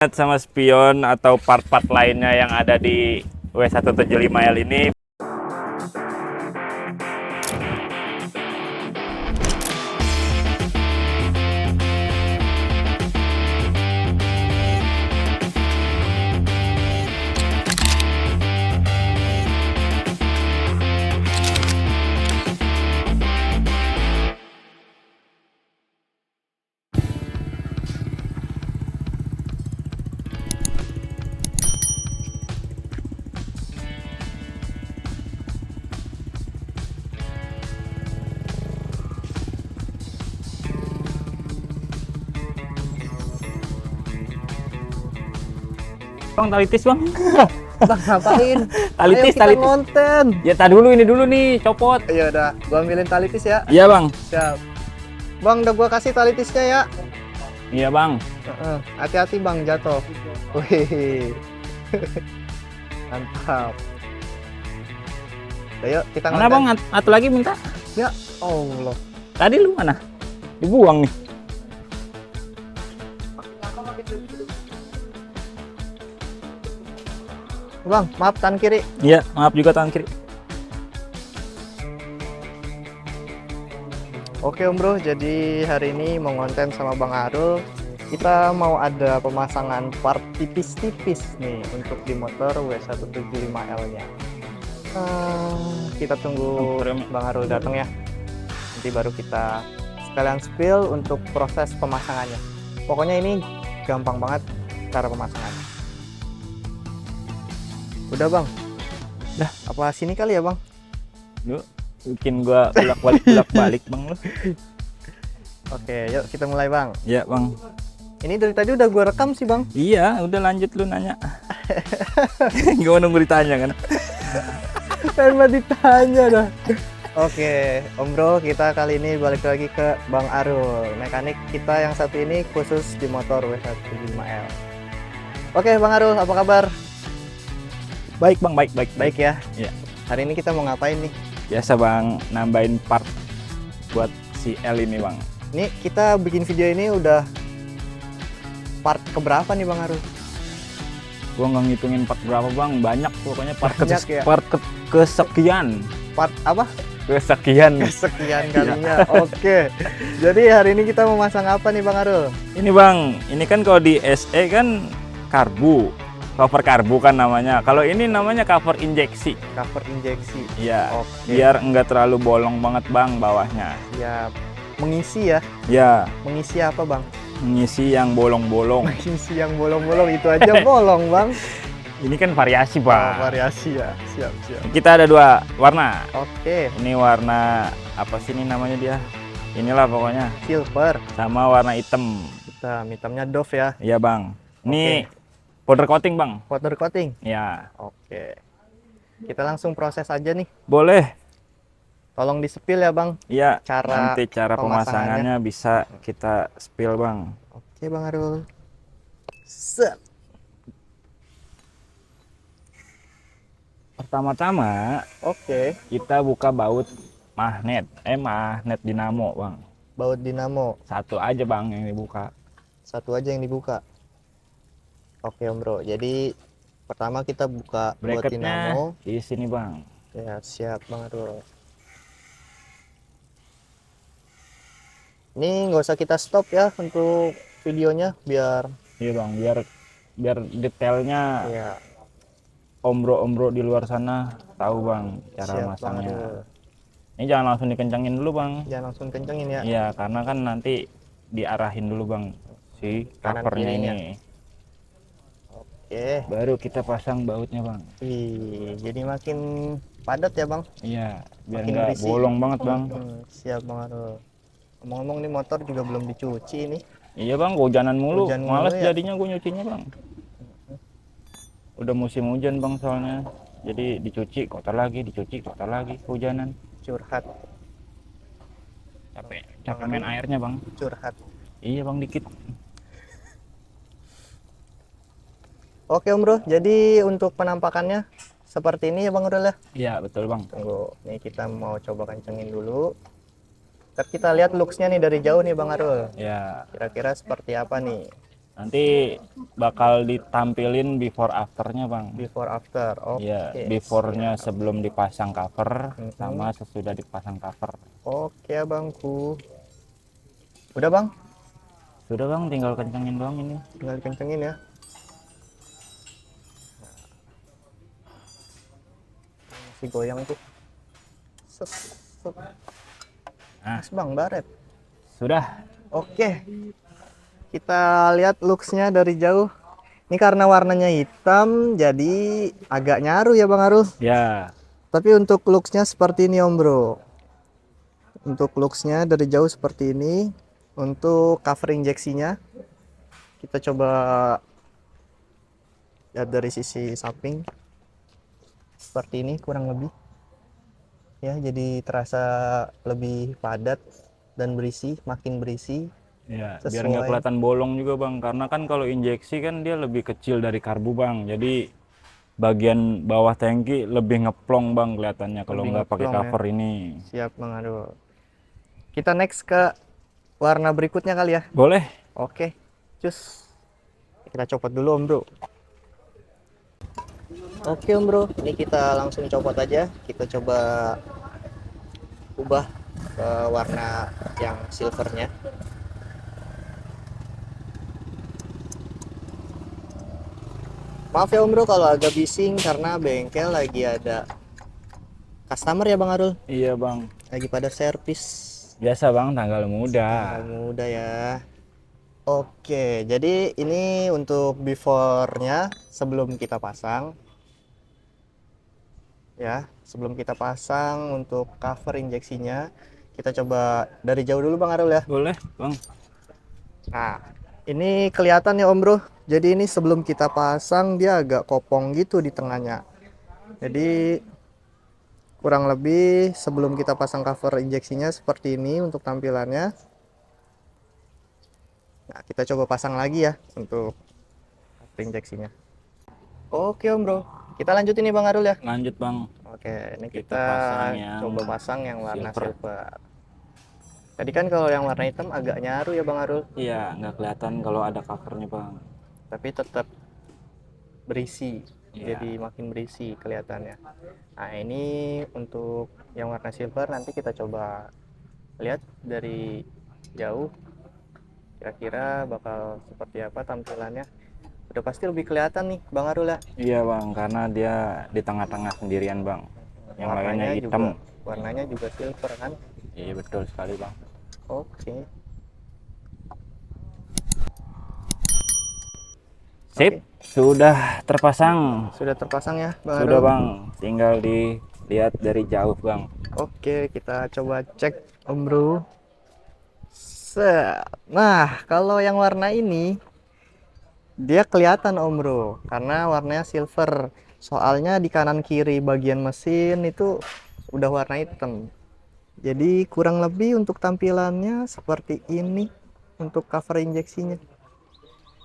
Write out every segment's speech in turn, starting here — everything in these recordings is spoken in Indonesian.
Sama spion atau part-part lainnya yang ada di W175L ini. Bang, talitis bang. Bang, ngapain? Talitis, Ayo kita talitis. ngonten. Ya tadi dulu, ini dulu nih, copot. Iya udah, gua ambilin talitis ya. Iya bang. Siap. Bang, udah gua kasih talitisnya ya. Iya bang. Hati-hati bang, jatuh. Wih. Mantap. Ayo kita Mana ngonten. bang? Satu lagi minta. Ya Allah. Tadi lu mana? Dibuang nih. Bang, maaf tangan kiri. Iya, maaf juga tangan kiri. Oke Om Bro, jadi hari ini mau ngonten sama Bang Arul. Kita mau ada pemasangan part tipis-tipis nih untuk di motor W175L-nya. Kita tunggu Bang Arul datang ya. Nanti baru kita sekalian spill untuk proses pemasangannya. Pokoknya ini gampang banget cara pemasangannya. Udah Bang. Dah, apa sini kali ya Bang? Lu bikin gua bolak-balik bang lu. Oke, yuk kita mulai Bang. Iya bang. Ini dari tadi udah gua rekam sih Bang. Iya, udah lanjut lu nanya. Gak mau nunggu ditanya kan? Tanpa ditanya dah. Oke, Om Bro, kita kali ini balik lagi ke Bang Arul. Mekanik kita yang satu ini khusus di motor W175L. Oke, Bang Arul, apa kabar? Baik bang, baik. Baik ya. Iya. Hari ini kita mau ngapain nih? Biasa bang, nambahin part buat si L ini bang. Nih, kita bikin video ini udah part keberapa nih Bang Arul? Gua nggak ngitungin part berapa bang, banyak pokoknya part, Banyak ya? kesekian. Part apa? Kesekian. Sekian kalinya. Oke. Jadi hari ini kita mau masang apa nih Bang Arul? Ini bang, ini kan kalau di SE kan karbu, cover karbu kan namanya. Kalau ini namanya cover injeksi. Cover injeksi. Iya. Oke. Biar enggak terlalu bolong banget bang bawahnya. Ya, mengisi ya. Ya, Mengisi apa Bang? mengisi yang bolong-bolong. Mengisi yang bolong-bolong itu aja bolong Bang. Ini kan variasi bang. Variasi ya. Siap. Kita ada dua warna. Oke, Ini warna apa sih ini namanya dia? Inilah pokoknya. silver. Sama warna hitam. Hitamnya Dove ya. Iya bang. Ini powder coating bang. Powder coating. Ya. Oke. Kita langsung proses aja nih. Boleh. Tolong di-spill ya Bang. Iya. Cara Nanti cara pemasangannya bisa kita spill bang. Oke Bang Arul. Set. Pertama-tama Oke. kita buka baut magnet. Magnet dinamo bang. Baut dinamo. Satu aja bang yang dibuka. Satu aja yang dibuka. Oke Om Bro. Jadi pertama kita buka baut Bracketnya dinamo. di sini bang. Ya, siap Bang Arul. Ini nggak usah kita stop ya untuk videonya biar Iya bang, biar detailnya ya ombro di luar sana tahu bang cara siap Bang masangnya. Arul. Ini jangan langsung dikencangin dulu bang. Jangan langsung kencengin ya. Iya, karena kan nanti diarahin dulu bang si Kanan covernya kirinya. ini. Oke. Baru kita pasang bautnya bang. Wih, jadi makin padat ya Bang. Iya, biar Makin nggak berisi. bolong banget bang. Siap Bang Arul. Ngomong-ngomong nih motor juga belum dicuci nih. Iya bang, kehujanan mulu. Hujan mulu Males ya. jadinya gue nyucinya bang. Udah musim hujan bang soalnya. Jadi dicuci kotor lagi, kehujanan. Curhat, Capek main airnya bang. curhat. Iya bang, dikit. Oke Om Bro, jadi untuk penampakannya seperti ini ya Bang Arul ya. Iya betul bang. Tunggu, nih kita mau coba kencengin dulu. Ntar kita lihat looksnya nih dari jauh nih Bang Arul. Ya. Kira-kira seperti apa nih? Nanti bakal ditampilin before afternya bang. Before after. Iya, Oke. beforenya Siap. sebelum dipasang cover Mhm. sama sesudah dipasang cover. Oke abangku. Udah bang, Sudah bang, tinggal kencengin doang ini. tinggal dikencengin ya. Masih goyang tuh. Set, set. Nah, Mas bang, baret. sudah. Oke, kita lihat looks-nya dari jauh. Ini karena warnanya hitam, jadi agak nyaru ya Bang Arul. Ya, Tapi untuk looks-nya seperti ini Om Bro. Untuk looks-nya dari jauh seperti ini. Untuk cover injeksinya, kita coba lihat dari sisi samping. Seperti ini kurang lebih. Ya, jadi terasa lebih padat dan berisi, makin berisi. ya, biar nggak Sesuai. kelihatan bolong juga bang. Karena kan kalau injeksi kan dia lebih kecil dari karbu bang. Jadi bagian bawah tangki lebih ngeplong bang kelihatannya kalau Lebih nggak pakai ngeplong ya. cover ini. Siap Bang Arul. Kita next ke warna berikutnya kali ya. Boleh? Oke, cus. Kita copot dulu Om Bro. Oke Om Bro, ini kita langsung copot aja. Kita coba ubah ke warna yang silvernya. Maaf ya Om Bro kalau agak bising karena bengkel lagi ada customer ya Bang Arul. Iya bang. Lagi pada servis. Biasa bang, tanggal muda. Tanggal muda ya. Oke, jadi ini untuk before-nya sebelum kita pasang. Ya, sebelum kita pasang untuk cover injeksinya, kita coba dari jauh dulu Bang Arul ya. Boleh bang. Nah, ini kelihatan ya Om Bro. Jadi ini sebelum kita pasang dia agak kopong gitu di tengahnya. Jadi kurang lebih sebelum kita pasang cover injeksinya seperti ini untuk tampilannya. Nah, kita coba pasang lagi ya untuk cover injeksinya. Oke Om Bro, kita lanjutin nih Bang Arul ya. Lanjut bang. Oke, ini Kita kita pasang yang coba pasang yang warna silver. silver. Tadi kan kalau yang warna hitam agak nyaru ya Bang Arul, Iya, nggak kelihatan kalau ada covernya bang. tapi tetap berisi. Iya. Jadi makin berisi kelihatannya. Nah, ini untuk yang warna silver nanti kita coba lihat dari jauh. Kira-kira bakal seperti apa tampilannya. Udah pasti lebih kelihatan nih Bang Arul ya. Iya bang, karena dia di tengah-tengah sendirian bang. Yang lainnya hitam. Warnanya juga silver kan. Iya betul sekali bang. Oke. Sip, sudah terpasang. Sudah terpasang ya Bang Sudah Arul? bang, tinggal dilihat dari jauh bang. Oke, kita coba cek Om Bro. Set. Nah, kalau yang warna ini dia kelihatan Om Bro karena warnanya silver. Soalnya di kanan kiri bagian mesin itu udah warna hitam. Jadi kurang lebih untuk tampilannya seperti ini untuk cover injeksinya.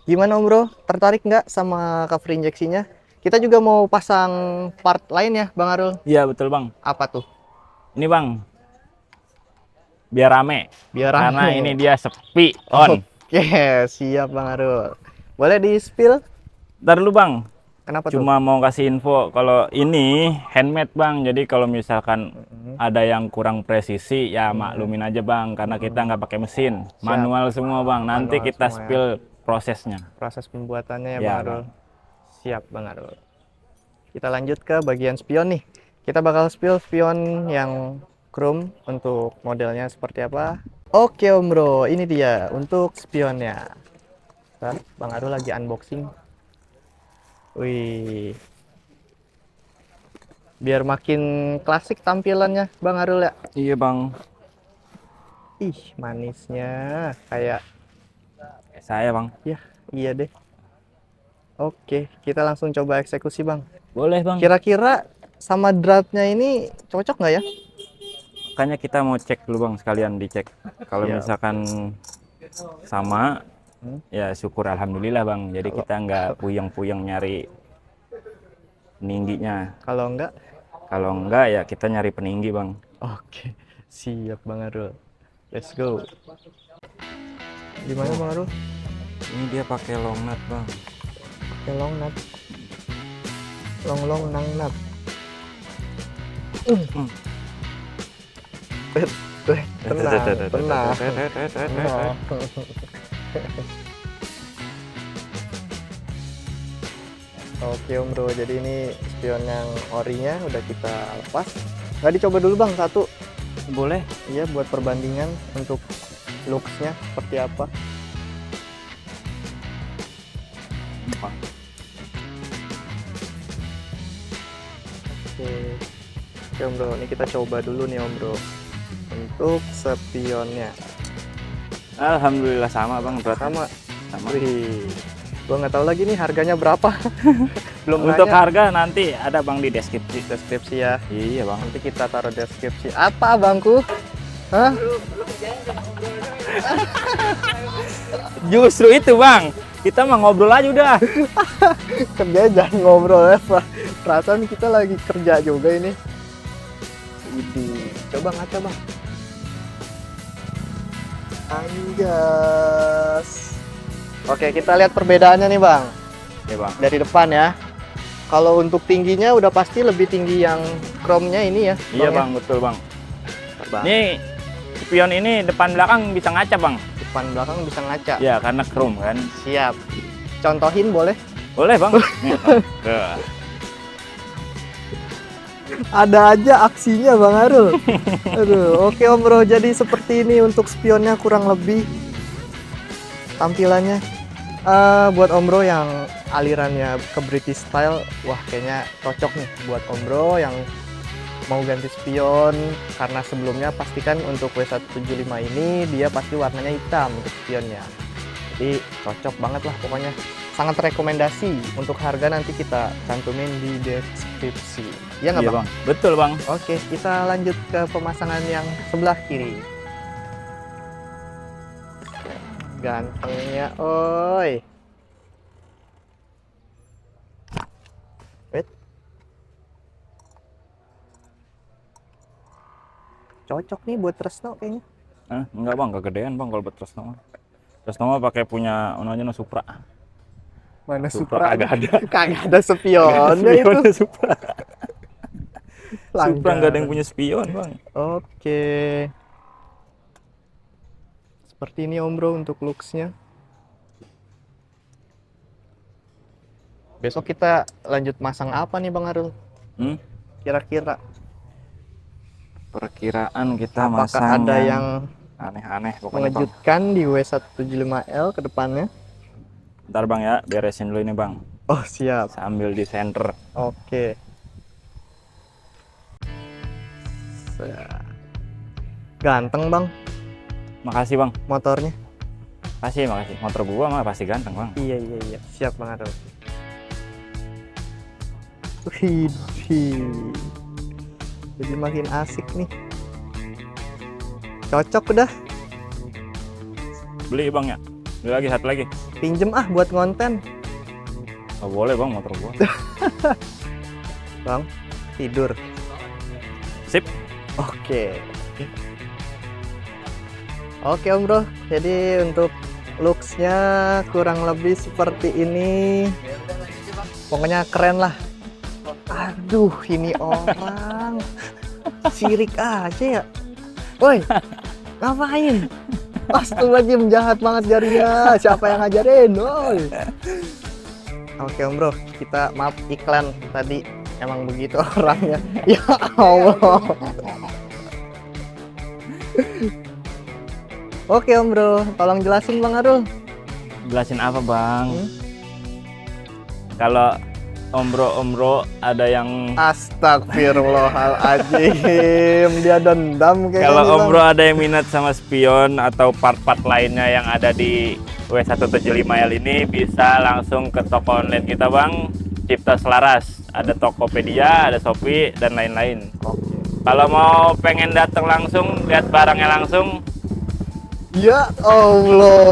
Gimana Om Bro? Tertarik nggak sama cover injeksinya? Kita juga mau pasang part lain ya Bang Arul. Iya betul bang. Apa tuh? Ini bang, biar rame. Biar Karena rame. ini dia sepi on. Oke, siap Bang Arul. Boleh di spill? Ntar dulu bang, Kenapa tuh? cuma mau kasih info kalau ini handmade bang. Jadi kalau misalkan ada yang kurang presisi ya maklumin aja bang, karena kita nggak pakai mesin, manual semua bang. Nanti Manual kita semua ya. spill prosesnya. Proses pembuatannya ya Ya, Bang Arul. Siap Bang Arul. Kita lanjut ke bagian spion nih. Kita bakal spill spion yang chrome untuk modelnya seperti apa. Oke Om Bro, ini dia untuk spionnya. Bentar, Bang Arul lagi unboxing. Wih. Biar makin klasik tampilannya Bang Arul ya. Iya bang. Ih, manisnya kayak Saya bang. ya, iya deh. Oke, kita langsung coba eksekusi Bang. Boleh bang. Kira-kira sama dratnya ini cocok nggak ya? Makanya kita mau cek dulu bang, sekalian dicek. Kalau Siap. misalkan sama, ya syukur alhamdulillah bang. Jadi kita nggak puyeng-puyeng nyari peningginya. Kalau enggak, Kalau enggak ya kita nyari peninggi bang. oke. Siap Bang Arul. Let's go. Gimana Bang Arul? Ini dia pakai long nut bang. Pakai long nut. Long nang nut. Tenang. Oke Om Bro, jadi ini spion yang orinya udah kita lepas. Nggak dicoba dulu bang satu? Boleh. Iya, buat perbandingan untuk looks-nya seperti apa. Oke Om Bro, ini kita coba dulu nih Om Bro untuk spionnya. Alhamdulillah sama bang, berat Sama. sama. Wih, gua nggak tahu lagi nih harganya berapa. Belum Untuk nanya. harga nanti ada bang di deskripsi. Deskripsi ya. Iya bang. Nanti kita taruh deskripsi. Apa bangku? Hah? Justru itu bang, kita mah ngobrol aja udah. Kerja jangan ngobrol ya. Perasaan kita lagi kerja juga ini. Widih. Coba ngaca bang. Anjas. Oke, kita lihat perbedaannya nih bang. Iya bang. Dari depan ya. Kalau untuk tingginya udah pasti lebih tinggi yang chrome-nya ini ya. Iya ya? bang, betul bang. Bang. Ini spion ini depan belakang bisa ngaca bang. Depan belakang bisa ngaca. Ya karena chrome kan. Siap. Contohin boleh? Boleh bang. Nih, bang. Tuh. Ada aja aksinya Bang Arul. Aduh, oke Om Bro, jadi seperti ini untuk spionnya kurang lebih tampilannya. Buat Om Bro yang alirannya ke British style, wah kayaknya cocok nih buat Om Bro yang mau ganti spion, karena sebelumnya pastikan untuk W175 ini dia pasti warnanya hitam untuk spionnya. Jadi cocok banget lah pokoknya. Sangat rekomendasi. Untuk harga nanti kita cantumin di deskripsi. Ya nggak Iya bang? bang. Betul bang. Oke, kita lanjut ke pemasangan yang sebelah kiri. Gantengnya, oi. Wait. Cocok nih buat Tresno kayaknya. Enggak bang, kegedean bang kalau buat Tresno. Tresno pakai punya aja Supra. Mana Supra kagak ada. Kagak ada spionnya itu. Spionnya Supra. Supra Langganan. nggak ada yang punya spion bang. Oke. Seperti ini Om Bro untuk looks-nya. Besok kita lanjut masang apa nih Bang Arul? Kira-kira Perkiraan kita apakah masang ada yang aneh-aneh pokoknya bang. mengejutkan di W175L ke depannya? Ntar bang ya, beresin dulu ini bang. Oh siap. Sambil di center. Oke. Ganteng Bang Makasih bang. motornya. Makasih. Motor gua mah pasti ganteng bang. Iya. Siap Bang Arul. Widih. Jadi makin asik nih. Cocok udah. Beli bang ya. Beli lagi satu lagi. Pinjem buat konten. Oh, boleh bang motor gua. Bang, tidur. Sip. Oke. Oke Om Bro, jadi untuk looks-nya kurang lebih seperti ini. Pokoknya keren lah. Aduh, ini orang sirik aja ya. Woi, ngapain? Astagfirullahaladzim, jahat banget jarinya. Siapa yang ngajarin? Woi. Oke Om Bro, kita maaf iklan tadi. Emang begitu orangnya. Ya Allah. Oke Om Bro, tolong jelasin Bang Arul. Jelasin apa bang? Kalau Om Bro ada yang Astagfirullahaladzim, dia dendam kayaknya. kalau nih, Om Bang. Bro ada yang minat sama spion atau part-part lainnya yang ada di W175L ini, bisa langsung ke toko online kita bang, Cipta Selaras. Ada Tokopedia, ada Shopee dan lain-lain. Kalau mau pengen datang langsung, lihat barangnya langsung, Ya Allah.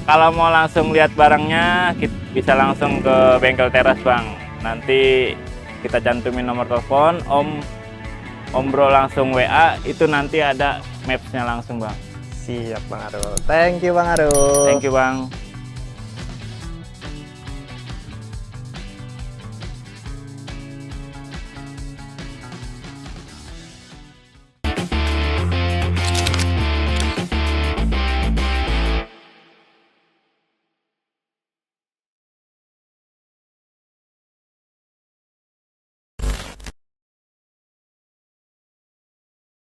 kalau mau langsung lihat barangnya, bisa langsung ke bengkel teras bang. Nanti kita cantumin nomor telepon, Om Bro langsung WA, itu nanti ada mapsnya langsung bang. Siap Bang Arul. Thank you Bang Arul. Thank you Bang.